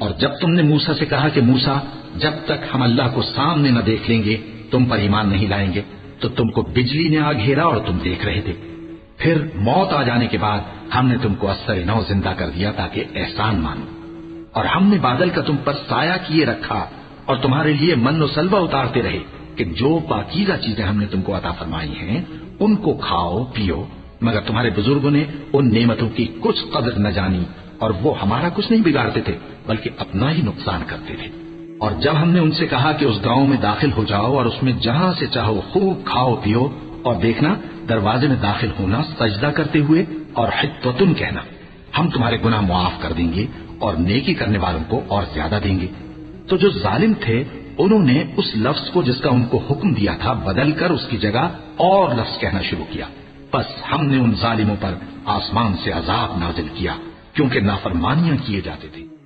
और जब तुमने मूसा से कहा कि मूसा, जब तक हम अल्लाह को सामने न देख लेंगे तुम पर ईमान नहीं लाएंगे, तो तुमको बिजली ने आ घेरा और तुम देख रहे थे। फिर मौत आ जाने के बाद हमने तुमको अस्सर नौ जिंदा कर दिया ताकि एहसान मानो, और हमने बादल का तुम पर साया किए रखा और तुम्हारे लिए मन और सलवा उतारते रहे कि जो पाकीज़ा चीजें हमने तुमको अता फरमाई हैं उनको खाओ पियो, मगर तुम्हारे बुजुर्गों ने उन नेमतों की कुछ कदर न जानी और वो हमारा कुछ नहीं बिगाड़ते थे बल्कि अपना ही नुकसान करते थे। और जब हमने उनसे कहा कि उस गांव में दाखिल हो जाओ और उसमें जहां से चाहो खूब खाओ पियो, और देखना दरवाजे में दाखिल होना सजदा करते हुए और हित्तुन कहना, हम तुम्हारे गुनाह मुआफ कर देंगे और नेकी करने वालों को और ज्यादा देंगे। तो जो जालिम थे उन्होंने उस लफ्ज को जिसका उनको हुक्म दिया था बदलकर उसकी जगह और लफ्ज कहना शुरू किया। बस हमने उन जालिमों पर आसमान से अजाब नाजिल किया क्योंकि नाफरमानियां किए जाते थे।